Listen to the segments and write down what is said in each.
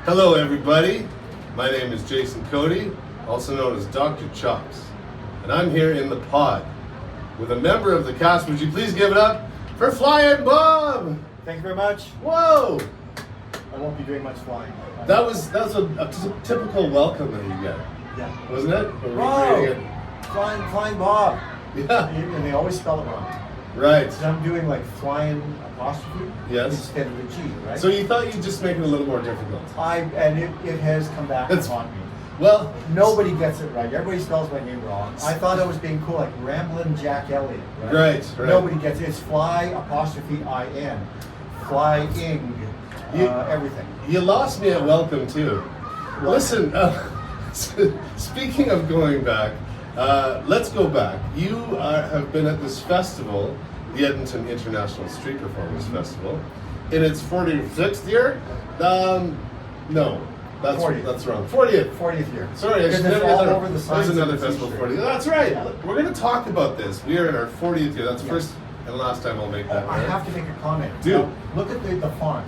Hello everybody, my name is Jason Kodie, also known as Dr. Chops, and I'm here in the pod with a member of the cast. Would you please give it up for Flyin Bob? Thank you very much. Whoa! I won't be doing much flying. That's a typical welcome that you get, Yeah. wasn't it? Or Whoa! Flyin Bob. Yeah. And they always spell it wrong. Right. So I'm doing like flying apostrophe instead of the G, right? So you thought you'd just make it a little more difficult. And it has come back to haunt me. Well, Nobody gets it right. Everybody spells my name wrong. I thought I was being cool, like Ramblin' Jack Elliott. Right. Nobody gets it. It's fly apostrophe I-N. Flying. Everything. You lost me at welcome too. What? Listen, speaking of going back, let's go back. You have been at this festival, the Edmonton International Street Performance Festival, in its 46th year? No, that's 40th. That's wrong. 40th. 40th year. Sorry, I should never all get that. over the signs. There's another of the festival, T-shirt. 40th. That's right. Yeah. We're going to talk about this. We are in our 40th year. That's the Yeah. first and last time I'll make that. I right? have to make a comment. Do. Now, look at the font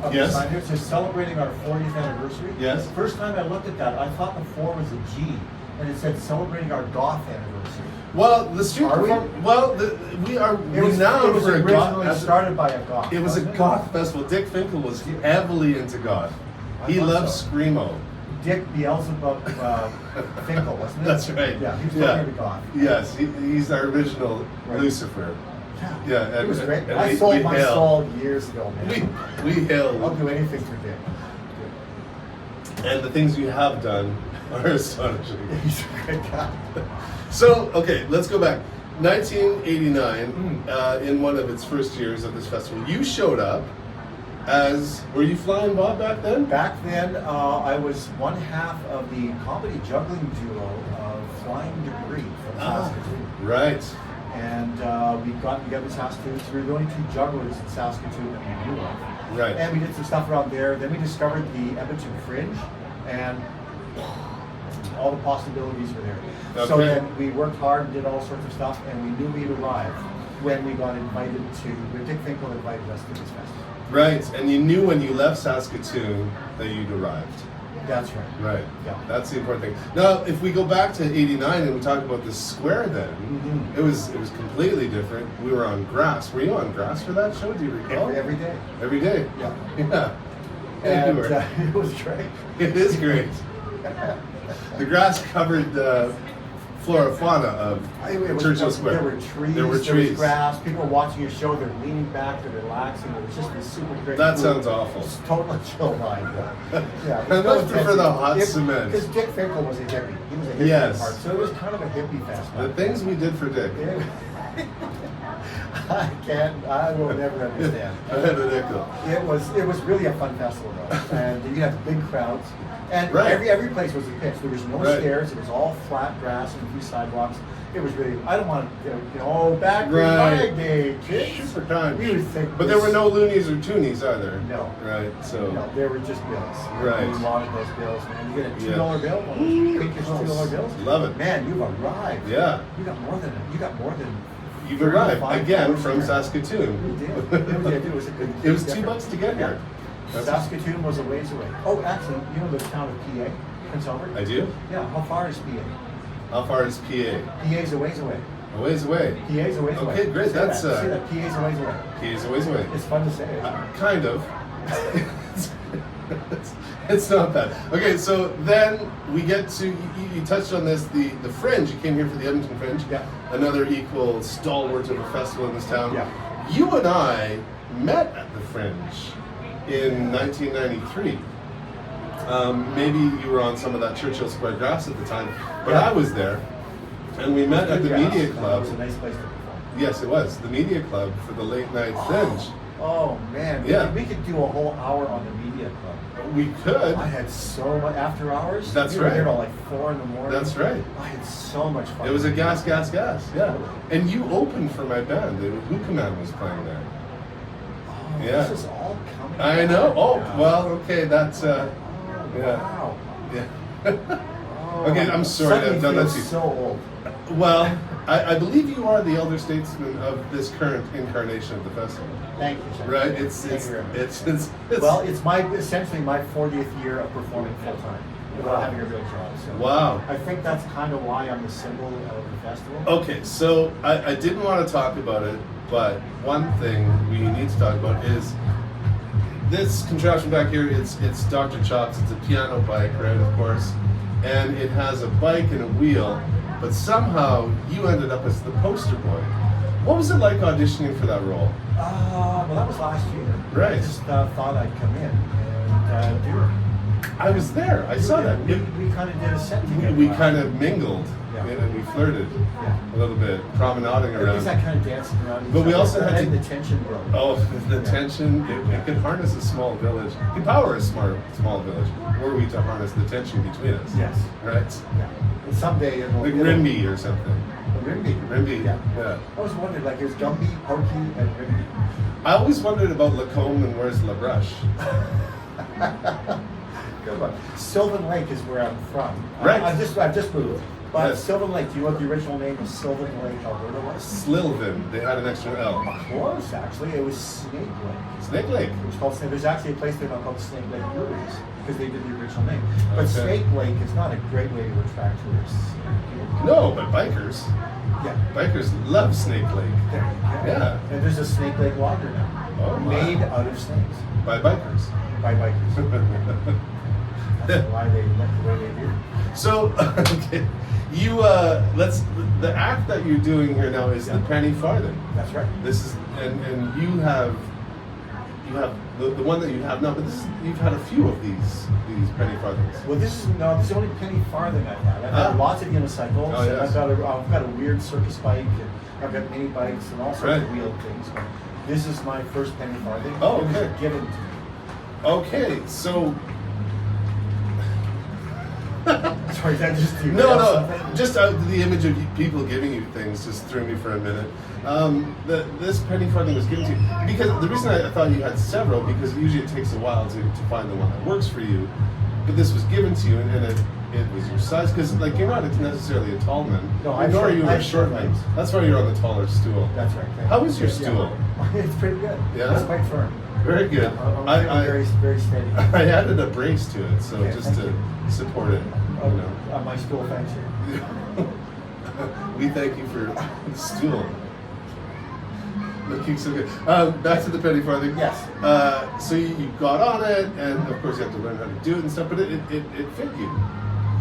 of Yes. the sign here. It says celebrating our 40th anniversary. Yes. First time I looked at that, I thought the 4 was a G, and it said celebrating our goth anniversary. Well, the street Are we? we are It was renowned for a originally goth. started by a goth. It was a wasn't it? goth festival. Dick Finkel was heavily into goth. I He thought loved so. screamo. Dick Beelzebub Finkel, wasn't it? That's right. Yeah, he was Yeah. totally goth. Yes, he's our original Right. Lucifer. Yeah, Yeah, it and- was great. and I we sold my hail. soul years ago, man. We hail. I'll do anything for Dick. And the things you have done are astonishing. He's a great guy. So, okay, let's go back. 1989, in one of its first years of this festival, you showed up as, were you Flyin Bob back then? Back then, I was one half of the comedy juggling duo of Flying Debris from Saskatoon. Right. And we got together in Saskatoon. So we were the only 2 jugglers in Saskatoon that we knew of. Right. And we did some stuff around there. Then we discovered the Edmonton Fringe, and all the possibilities were there. So Okay. then we worked hard and did all sorts of stuff, and we knew we'd arrive when we got invited to, when Dick Finkel invited us to this festival. Right, and you knew when you left Saskatoon that you'd arrived. That's right. Right. Yeah. That's the important thing. Now, if we go back to '89 and we talk about the square, then Mhm. it was completely different. We were on grass. Were you on grass for that show? Do you recall? Every day. Every day. Yeah. Yeah. And you were. it was great. It is great. The grass covered flora fauna of Churchill Square. There were trees. There were There trees. was grass. People were watching a show. They're leaning back. They're relaxing. It was just this super great. That food. sounds awful. It's totally chill vibe. Yeah. I much prefer the hot cement. Because Dick Finkel was a hippie. He was a hippie Yes. at heart. So it was kind of a hippie fest. The things we did for Dick. I will never understand. I had a nickel. It was really a fun festival though, and you had big crowds, and Right. every place was a pitch. There was no Right. stairs. It was all flat grass and a few sidewalks. It was really. I don't want to, back in Right. my day, kids. Super time. We would think. But there were no loonies or toonies either. No. Right. So. No, there were just bills. Right. We wanted those bills, man. You get a Yeah. $2 bill, one of those pinkish $2 bills. Love it. Man, you've arrived. Yeah. You got more than. You've arrived 35 again hours from here. Saskatoon. We did. It was a good. It was difference. $2 to get here. That's- Saskatoon was a ways away. Oh, actually, you know the town of PA, Prince Albert? I do. Yeah, how far is PA? How far is PA? PA's a ways away. A ways away. PA's a ways away. Okay, great. Say That's, that. Say that. PA's a ways away. PA's a ways away. It's fun to say. Kind of. It's not bad. Okay, so then we get to, you touched on this, the Fringe. You came here for the Edmonton Fringe. Yeah. Another equal stalwart of a festival in this town. Yeah. You and I met at the Fringe in 1993. Maybe you were on some of that Churchill Square grass at the time, but Yeah. I was there. And we met at the Good Media grass. Club. It was a nice place to perform. Yes, it was. The Media Club for the late night Fringe. Oh, man. Yeah. We could do a whole hour on the media club. We could. I had so much after hours. That's we were right. there till like 4 in the morning. That's right. I had so much fun. It was a gas. Yeah. And you opened for my band. The Who Command was playing there. Oh, Yeah. This is all coming. I back know. Oh, now. well, okay. That's, Oh, yeah. wow. Yeah. Oh Okay, I'm sorry Suddenly I've done that feels to you. so old. Well, I believe you are the elder statesman of this current incarnation of the festival. Thank you, sir. Right? It's well, it's essentially my 40th year of performing full time without having a real job. So wow. I think that's kind of why I'm the symbol of the festival. Okay, so I didn't want to talk about it, but one thing we need to talk about is this contraption back here. It's Dr. Chop's. It's a piano bike, right? Of course, and it has a bike and a wheel. But somehow you ended up as the poster boy. What was it like auditioning for that role? Well, that was last year. Right. I just thought I'd come in and do it. I was there. I saw that. We kind of did a set together. We kind of mingled, Yeah. and we flirted a little bit, promenading It was around. that kind of dancing around. But we also had and to- the tension broke. Oh, the tension! It can harness a small village. It can power a small village. Were we to harness the tension between us? Yes. Right. Yeah. And someday it'll. Like Rimby or something. Rimby. Rimby. Yeah. Yeah. I always wondered, like, there's Gumby, Pokey, and Rimby. I always wondered about Lacombe and where's La Bruche. Good one. Sylvan Lake is where I'm from. Right. I've just moved. But Yes. Sylvan Lake, do you know what the original name of Sylvan Lake, Alberta was? Slilvin. They had an extra L. Close, actually. It was Snake Lake. Snake Lake. It was called Snake. There's actually a place there now called Snake Lake Breweries because they did the original name. But Okay. Snake Lake is not a great way to attract tourists. No, but bikers. Yeah. Bikers love Snake Lake. There you go. Yeah. And there's a Snake Lake lager now. Oh, my. Made out of snakes By bikers. by bikers. That's why they look the way they do. So, okay, you the act that you're doing here now is the penny farthing. That's right. This is and you have the one that you have now, but you've had a few of these penny farthings. Well, this is the only penny farthing I've had. I've had lots of unicycles. Oh, And yes. I've got a weird circus bike, and I've got mini bikes and all sorts Right. of wheeled things. But this is my first penny farthing. Oh, It was okay. given to me. Okay, so Sorry, that just no, just the image of people giving you things just threw me for a minute. This penny farthing was given to you because the reason I thought you had several because usually it takes a while to find the one that works for you, but this was given to you and it was your size because like you're not necessarily a tall man. No, I'm nor short- are you a I'm short short man. legs. That's why you're on the taller stool. That's right. How is your Yeah. stool? It's pretty good. Yeah? It's quite firm. Very good. I'm I very, very steady. I added a brace to it, so Okay, just thank to you. support it. Oh, You know. my stool thanks you. We thank you for the stool. Looking so good. Back to the penny farthing. Yes. So you got on it, and of course you have to learn how to do it and stuff. But it fit you.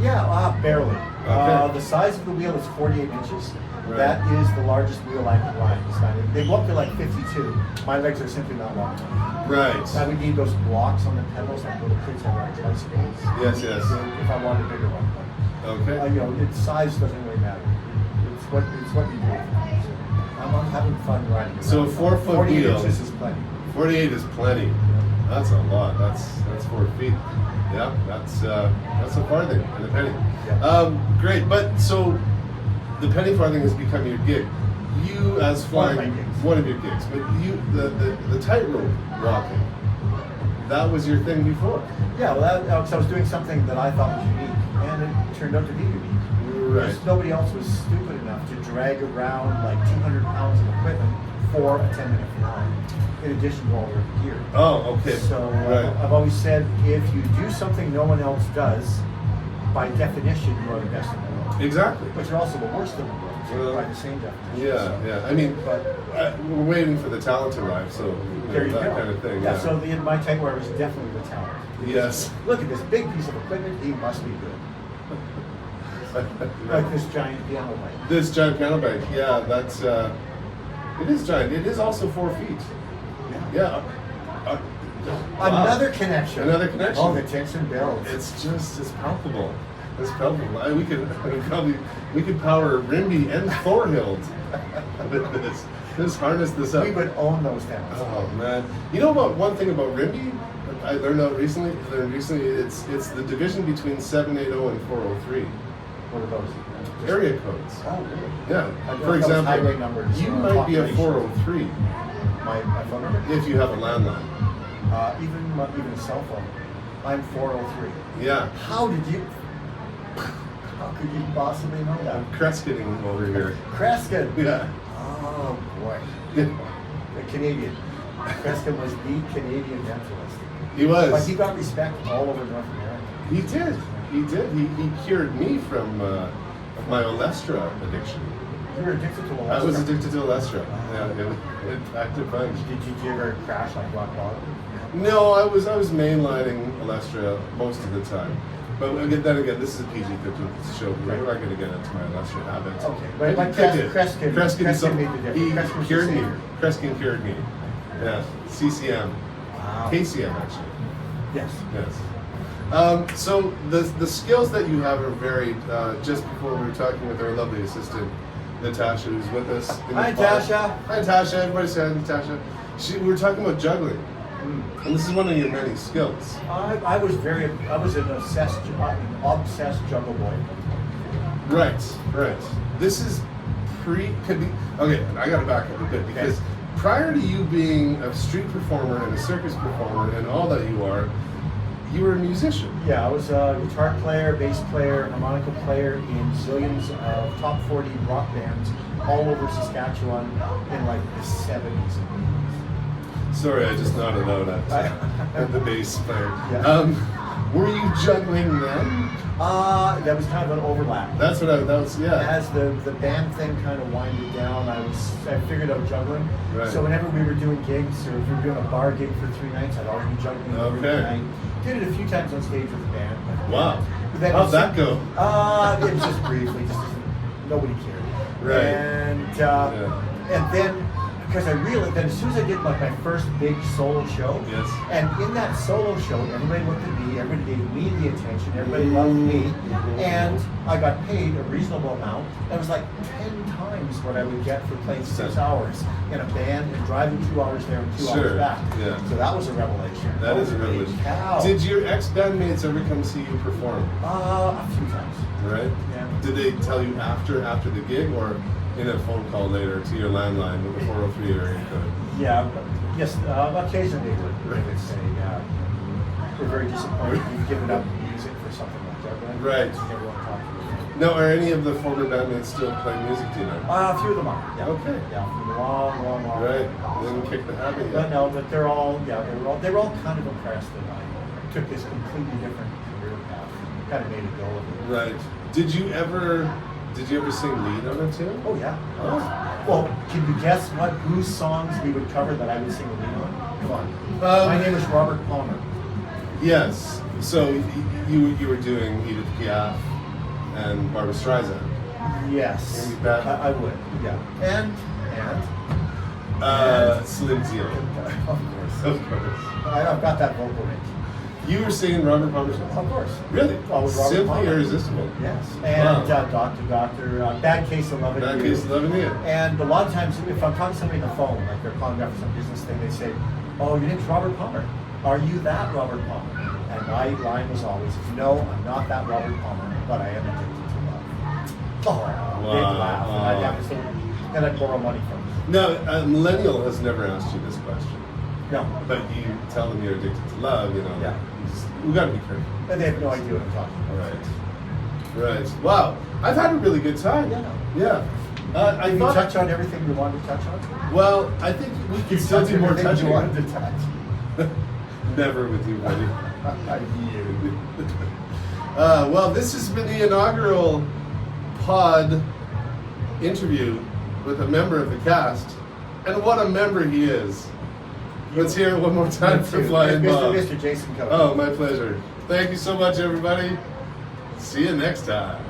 Yeah, barely. Okay. The size of the wheel is 48 inches. Right. That is the largest wheel I can ride. They go up to like 52. My legs are simply not long enough. Right. I would need those blocks on the pedals like little kids have on bicycles. Yes, yes. If I wanted a bigger one. Okay. Its size doesn't really matter. It's what you do. I'm having fun riding around. So a 4-foot 48 wheel. inches is plenty. 48 is plenty. That's a lot. That's 4 feet. Yeah, that's a farthing and a penny. Yeah. Great, but so the penny farthing has become your gig. You as flying One of my gigs. one of your gigs, but you the tightrope walking. That was your thing before. Yeah, well, I was doing something that I thought was unique, and it turned out to be unique. Right. Because nobody else was stupid enough to drag around like 200 pounds of equipment for a 10-minute finale, in addition to all their gear. Oh, okay. So right. I've always said, if you do something no one else does, by definition, you are the best in the world. Exactly. But you're also the worst in the world, Well, by the same definition. Yeah. I mean, we're waiting for the talent to arrive, so There you that go. kind of thing. Yeah, so my typewriter is definitely the talent. Yes. Look at this big piece of equipment, he must be good. Like this giant piano bike. This giant piano bike, yeah, that's it is giant. It is also 4 feet. Yeah. Wow. Another connection. Another connection. Oh, the tension builds. It's palpable. It's palpable. We could power Rimby and Thorhild with this. Just harness this up. We would own those towns. Oh man! You know about one thing about Rimby? I learned recently. It's the division between 780 and 403. What are those? Area codes. Oh, really? Yeah. I For thought that was highway example, numbers, you might be a population. 403 My phone number? if you have a landline. Even a cell phone. I'm 403. Yeah. How did you? How could you possibly know that? I'm Kreskening over here. Kreskin. Yeah. Oh boy. Yeah. The Canadian. Kreskin was the Canadian dentalist. He was. But he got respect all over North America. He did. He did. He cured me from my Olestra addiction. You were addicted to Olestra? I was addicted to Olestra. Yeah, it packed a punch. Did you ever crash like rock bottom? No, I was mainlining Olestra most of the time. But then again, this is a PG-13 show. We're not going to get into my Olestra habits. Okay, but Kreskin made the difference. He cured me. Kreskin cured me. Yeah, CCM. Wow. KCM actually. Yes. Yes. So the skills that you have are varied. Just before we were talking with our lovely assistant, Natasha, who's with us. Hi, Tasha. Hi, Natasha. Everybody say hi, Natasha. We were talking about juggling. And this is one of your many skills. I was an obsessed juggle boy. Right. This is okay, I gotta back up a bit because prior to you being a street performer and a circus performer and all that you were a musician. Yeah, I was a guitar player, bass player, harmonica player in zillions of top 40 rock bands all over Saskatchewan in like the 70s and 80s. Sorry, I just nodded out at the bass player. Yeah. Were you juggling then? That was kind of an overlap. That was, yeah. As the band thing kind of winded down, I figured out juggling. Right. So whenever we were doing gigs, or if we were doing a bar gig for 3 nights, I'd always be juggling every night. Did it a few times on stage with the band. Wow. How'd that go? It was just briefly, nobody cared. Right. And then, because I realized that as soon as I did like my first big solo show, yes. And in that solo show, everybody looked at me, everybody gave me the attention, everybody loved me, and I got paid a reasonable amount. It was like 10 times what I would get for playing 6 hours in a band and driving 2 hours there and 2 hours back. Yeah. So that was a revelation. That is a revelation. Cow. Did your ex-bandmates ever come see you perform? A few times. Right? Yeah. Did they tell you after the gig or in a phone call later to your landline with the 403 area code? Yeah, yes, occasionally they would say, we're very disappointed you've given up music for something like that. Right. Everyone talk to me. Now, are any of the former bandmates still playing music, do you know? A few of them are, yeah. Okay. Yeah, from a long. Right, didn't kick the habit yet. But no, but they were all kind of impressed that I took this completely different career path, kind of made a go of it. Right. Did you ever sing lead on it too? Oh yeah. Oh. Well, can you guess whose songs we would cover that I would sing a lead on? Come on. My name is Robert Palmer. Yes. So you were doing Edith Piaf and Barbra Streisand. Yes. Maybe that. I would. Yeah. And Slim Deal. Of course. I've got that vocal range. You were singing Robert Palmer's song? Of course. Really? Well, with Robert Simply Palmer. Irresistible. Yes. And Wow. Doctor, Bad Case of Loving You. Bad Case of Loving You. And a lot of times, if I'm talking to somebody on the phone, like they're calling me up for some business thing, they say, "Oh, your name's Robert Palmer. Are you that Robert Palmer?" And my line was always, "No, I'm not that Robert Palmer, but I am addicted to love." Oh, big laugh. And I'd have to say, and I'd borrow money from them. No, a millennial has never asked you this question. No. But you tell them you're addicted to love, you know. Yeah. We gotta be careful. And they have no idea what I'm talking about. Right. Wow. I've had a really good time. Yeah. I Did you thought, touch on everything you wanted to touch on? well, I think we could still do more touching. You wanted to touch. Never with you, buddy. You. Well, this has been the inaugural pod interview with a member of the cast, and what a member he is. Let's hear it one more time for Flyin Bob. Mr. Jason Kodie. Oh, my pleasure. Thank you so much, everybody. See you next time.